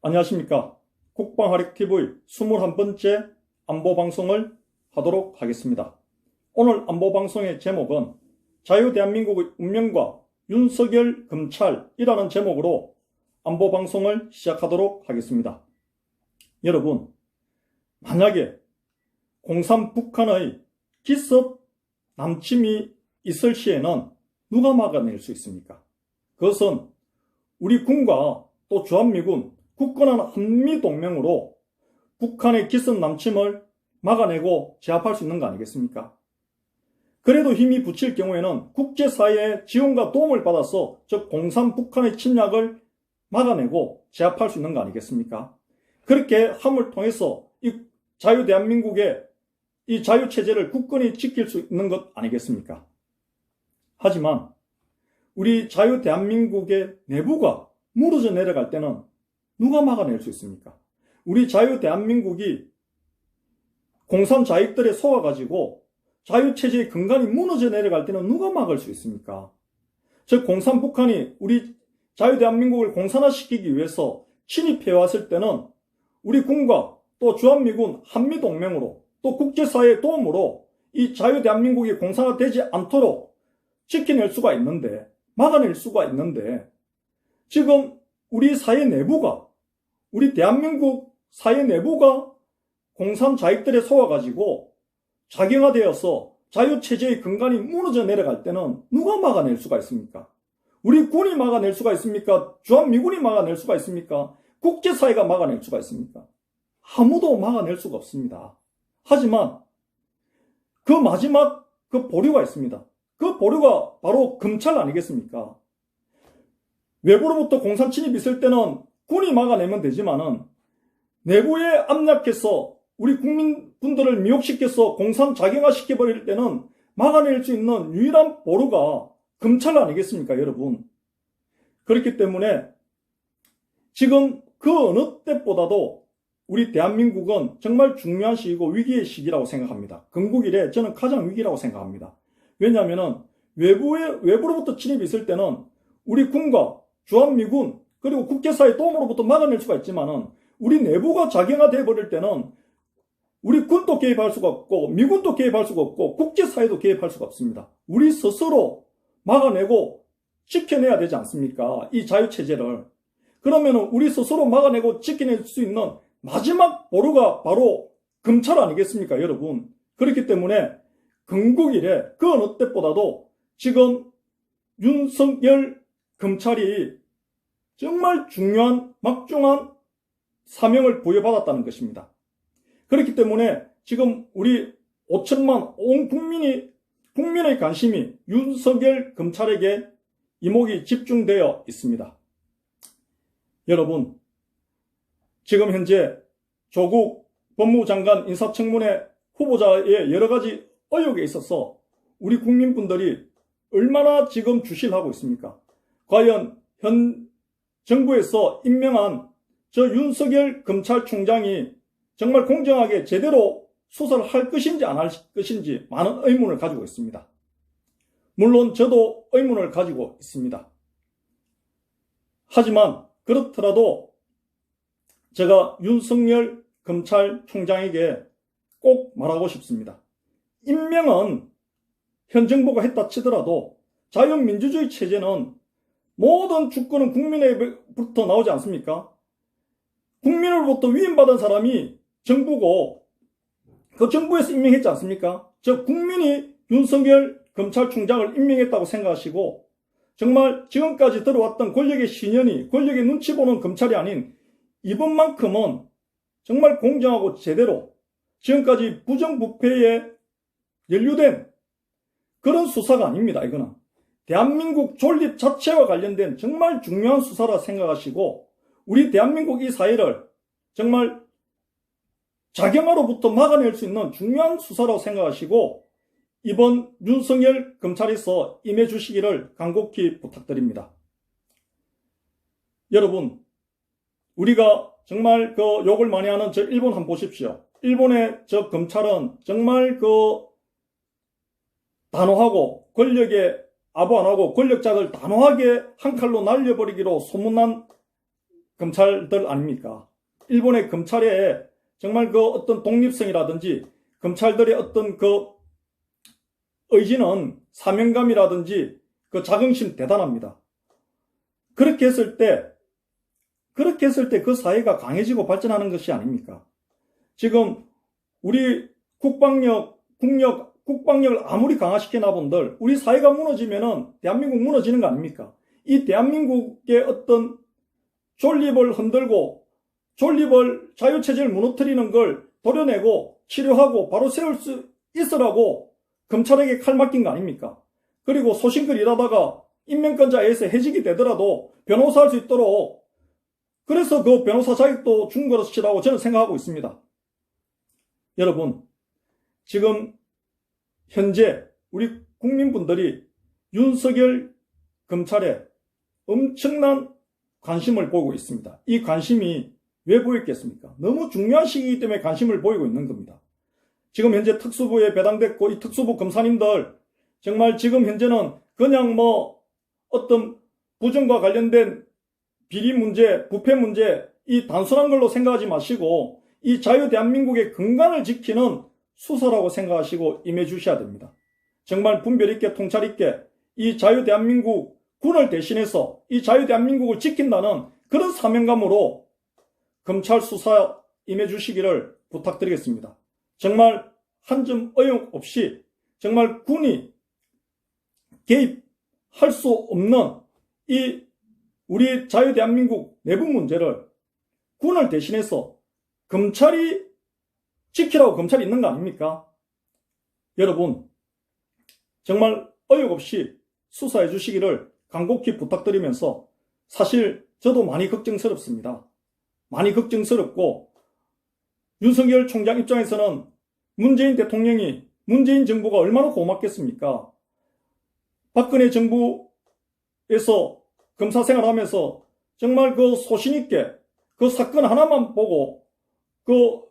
안녕하십니까. 국방활약TV 21번째 안보방송을 하도록 하겠습니다. 오늘 안보방송의 제목은 자유대한민국의 운명과 윤석열 검찰이라는 제목으로 안보방송을 시작하도록 하겠습니다. 여러분, 만약에 03 북한의 기습 남침이 있을 시에는 누가 막아낼 수 있습니까? 그것은 우리 군과 또 주한미군 굳건한 한미동맹으로 북한의 기습 남침을 막아내고 제압할 수 있는 거 아니겠습니까? 그래도 힘이 붙일 경우에는 국제사회의 지원과 도움을 받아서 즉 03 북한의 침략을 막아내고 제압할 수 있는 거 아니겠습니까? 그렇게 함을 통해서 이 자유대한민국의 이 자유체제를 굳건히 지킬 수 있는 것 아니겠습니까? 하지만 우리 자유대한민국의 내부가 무너져 내려갈 때는 누가 막아낼 수 있습니까? 우리 자유대한민국이 공산 자익들에 속아가지고 자유체제의 근간이 무너져 내려갈 때는 누가 막을 수 있습니까? 즉 공산 북한이 우리 자유대한민국을 공산화시키기 위해서 침입해왔을 때는 우리 군과 또 주한미군 한미동맹으로 또 국제사회의 도움으로 이 자유대한민국이 공산화되지 않도록 지켜낼 수가 있는데, 막아낼 수가 있는데, 지금 우리 사회 내부가, 우리 대한민국 사회 내부가 공산 자익들에 속아가지고 자경화되어서 자유체제의 근간이 무너져 내려갈 때는 누가 막아낼 수가 있습니까? 우리 군이 막아낼 수가 있습니까? 주한미군이 막아낼 수가 있습니까? 국제사회가 막아낼 수가 있습니까? 아무도 막아낼 수가 없습니다. 하지만 그 마지막 그 보류가 있습니다. 그 보류가 바로 검찰 아니겠습니까? 외부로부터 공산 침입이 있을 때는 군이 막아내면 되지만은 내부에 압력해서 우리 국민분들을 미혹시켜서 공산 자경화시켜버릴 때는 막아낼 수 있는 유일한 보루가 검찰 아니겠습니까, 여러분? 그렇기 때문에 지금 그 어느 때보다도 우리 대한민국은 정말 중요한 시기고 위기의 시기라고 생각합니다. 건국 이래 저는 가장 위기라고 생각합니다. 왜냐하면은 외부로부터 침입이 있을 때는 우리 군과 주한미군 그리고 국제사회 도움으로부터 막아낼 수가 있지만은 우리 내부가 자경화돼 버릴 때는 우리 군도 개입할 수가 없고 미군도 개입할 수가 없고 국제사회도 개입할 수가 없습니다. 우리 스스로 막아내고 지켜내야 되지 않습니까? 이 자유체제를. 그러면은 우리 스스로 막아내고 지켜낼 수 있는 마지막 보루가 바로 검찰 아니겠습니까, 여러분? 그렇기 때문에 건국 이래 그 어느 때보다도 지금 윤석열 검찰이 정말 중요한 막중한 사명을 부여받았다는 것입니다. 그렇기 때문에 지금 우리 5천만 온 국민의 관심이 윤석열 검찰에게 이목이 집중되어 있습니다. 여러분, 지금 현재 조국 법무부 장관 인사청문회 후보자의 여러 가지 의혹에 있어서 우리 국민분들이 얼마나 지금 주시를 하고 있습니까? 과연 현 정부에서 임명한 저 윤석열 검찰총장이 정말 공정하게 제대로 수사를 할 것인지 안 할 것인지 많은 의문을 가지고 있습니다. 물론 저도 의문을 가지고 있습니다. 하지만 그렇더라도 제가 윤석열 검찰총장에게 꼭 말하고 싶습니다. 임명은 현 정부가 했다 치더라도 자유민주주의 체제는 모든 주권은 국민으로부터 나오지 않습니까? 국민으로부터 위임받은 사람이 정부고 그 정부에서 임명했지 않습니까? 즉 국민이 윤석열 검찰총장을 임명했다고 생각하시고 정말 지금까지 들어왔던 권력의 신현이 권력의 눈치 보는 검찰이 아닌 이번만큼은 정말 공정하고 제대로 지금까지 부정부패에 연루된 그런 수사가 아닙니다. 이거는 대한민국 존립 자체와 관련된 정말 중요한 수사라 생각하시고 우리 대한민국 이 사회를 정말 자경화로부터 막아낼 수 있는 중요한 수사라고 생각하시고 이번 윤석열 검찰에서 임해 주시기를 간곡히 부탁드립니다. 여러분, 우리가 정말 그 욕을 많이 하는 저 일본 한번 보십시오. 일본의 저 검찰은 정말 그 단호하고 권력에 아부 안 하고 권력자들 단호하게 한 칼로 날려버리기로 소문난 검찰들 아닙니까? 일본의 검찰의 정말 그 어떤 독립성이라든지 검찰들의 어떤 그 의지는 사명감이라든지 그 자긍심 대단합니다. 그렇게 했을 때 그 사회가 강해지고 발전하는 것이 아닙니까? 지금 우리 국방력을 아무리 강화시켜 놔본들 우리 사회가 무너지면은 대한민국 무너지는 거 아닙니까? 이 대한민국의 어떤 존립을 흔들고 자유체제를 무너뜨리는 걸 도려내고 치료하고 바로 세울 수 있으라고 검찰에게 칼 맡긴 거 아닙니까? 그리고 소신껏 일하다가 인명권자에서 해직이 되더라도 변호사 할 수 있도록 그래서 그 변호사 자격도 준 것이라고 저는 생각하고 있습니다. 여러분, 지금 현재 우리 국민분들이 윤석열 검찰에 엄청난 관심을 보이고 있습니다. 이 관심이 왜 보였겠습니까? 너무 중요한 시기이기 때문에 관심을 보이고 있는 겁니다. 지금 현재 특수부에 배당됐고 이 특수부 검사님들 정말 지금 현재는 그냥 어떤 부정과 관련된 비리 문제, 부패 문제 이 단순한 걸로 생각하지 마시고 이 자유 대한민국의 근간을 지키는 수사라고 생각하시고 임해 주셔야 됩니다. 정말 분별 있게 통찰 있게 이 자유 대한민국 군을 대신해서 이 자유 대한민국을 지킨다는 그런 사명감으로 검찰 수사 임해 주시기를 부탁드리겠습니다. 정말 한 점 의혹 없이 정말 군이 개입할 수 없는 이 우리 자유 대한민국 내부 문제를 군을 대신해서 검찰이 지키라고 검찰이 있는 거 아닙니까? 여러분 정말 의혹 없이 수사해 주시기를 간곡히 부탁드리면서 사실 저도 많이 걱정스럽습니다. 많이 걱정스럽고 윤석열 총장 입장에서는 문재인 대통령이 문재인 정부가 얼마나 고맙겠습니까? 박근혜 정부에서 검사 생활하면서 정말 그 소신있게 그 사건 하나만 보고 그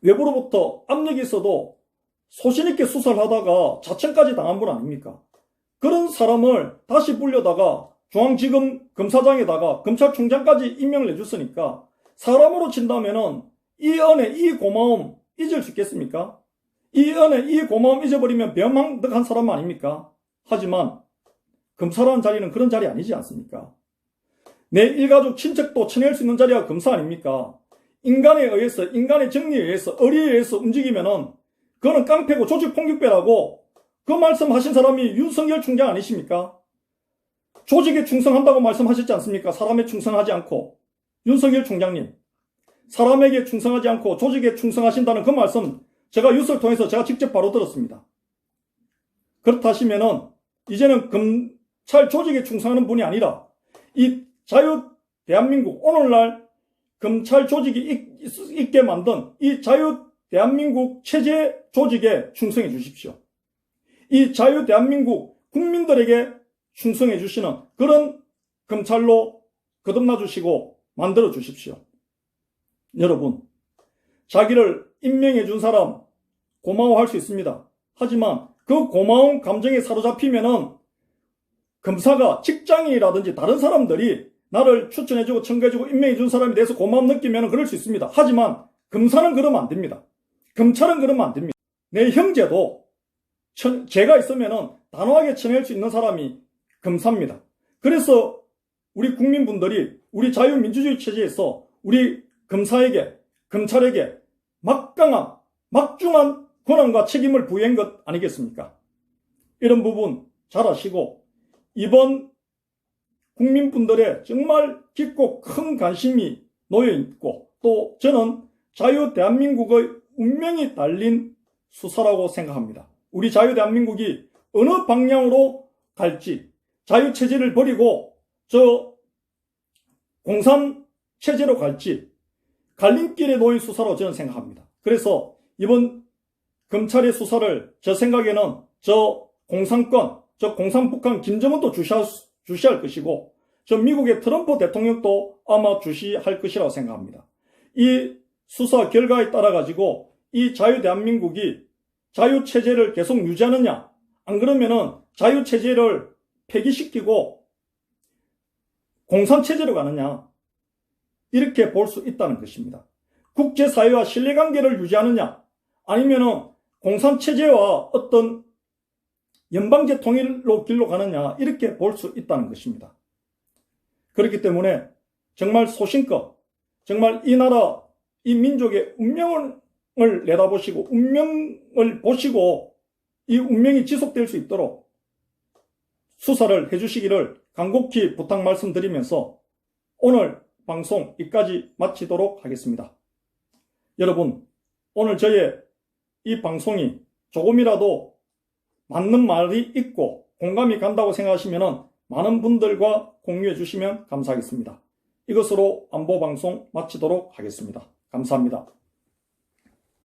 외부로부터 압력이 있어도 소신있게 수사를 하다가 자천까지 당한 분 아닙니까? 그런 사람을 다시 불려다가 중앙지검 검사장에다가 검찰총장까지 임명을 해줬으니까 사람으로 친다면은 이 은혜, 이 고마움 잊을 수 있겠습니까? 이 은혜, 이 고마움 잊어버리면 배은망덕한 사람 아닙니까? 하지만 검사라는 자리는 그런 자리 아니지 않습니까? 내 일가족 친척도 쳐낼 수 있는 자리가 검사 아닙니까? 인간에 의해서, 인간의 정리에 의해서, 의리에 의해서 움직이면은 그거는 깡패고 조직폭력배라고 그 말씀하신 사람이 윤석열 총장 아니십니까? 조직에 충성한다고 말씀하셨지 않습니까? 사람에 충성하지 않고. 윤석열 총장님, 사람에게 충성하지 않고 조직에 충성하신다는 그 말씀 제가 뉴스를 통해서 제가 직접 바로 들었습니다. 그렇다 하시면은 이제는 검찰 조직에 충성하는 분이 아니라 이 자유 대한민국 오늘날 검찰 조직이 있게 만든 이 자유 대한민국 체제 조직에 충성해 주십시오. 이 자유 대한민국 국민들에게 충성해 주시는 그런 검찰로 거듭나 주시고 만들어 주십시오. 여러분, 자기를 임명해 준 사람 고마워할 수 있습니다. 하지만 그 고마운 감정에 사로잡히면은 검사가 직장인이라든지 다른 사람들이 나를 추천해주고 청구해주고 임명해준 사람에 대해서 고마움 느끼면 그럴 수 있습니다. 하지만 검사는 그러면 안 됩니다. 검찰은 그러면 안 됩니다. 내 형제도 죄가 있으면은 단호하게 처리할 수 있는 사람이 검사입니다. 그래서 우리 국민분들이 우리 자유민주주의 체제에서 우리 검사에게, 검찰에게 막중한 권한과 책임을 부여한 것 아니겠습니까? 이런 부분 잘 아시고 이번 국민분들의 정말 깊고 큰 관심이 놓여있고 또 저는 자유 대한민국의 운명이 달린 수사라고 생각합니다. 우리 자유 대한민국이 어느 방향으로 갈지 자유체제를 버리고 저 공산체제로 갈지 갈림길에 놓인 수사로 저는 생각합니다. 그래서 이번 검찰의 수사를 저 생각에는 저 공산권, 저 공산북한 김정은도 주시할 것이고 저 미국의 트럼프 대통령도 아마 주시할 것이라고 생각합니다. 이 수사 결과에 따라 가지고 이 자유 대한민국이 자유체제를 계속 유지하느냐 안 그러면은 자유체제를 폐기시키고 공산체제로 가느냐 이렇게 볼 수 있다는 것입니다. 국제사회와 신뢰관계를 유지하느냐, 아니면은 공산체제와 어떤 연방제 통일로 길로 가느냐, 이렇게 볼 수 있다는 것입니다. 그렇기 때문에 정말 소신껏, 정말 이 나라, 이 민족의 운명을 내다보시고, 운명을 보시고, 이 운명이 지속될 수 있도록 수사를 해주시기를 간곡히 부탁 말씀드리면서 오늘 방송 여기까지 마치도록 하겠습니다. 여러분, 오늘 저의 이 방송이 조금이라도 맞는 말이 있고 공감이 간다고 생각하시면 많은 분들과 공유해 주시면 감사하겠습니다. 이것으로 안보방송 마치도록 하겠습니다. 감사합니다.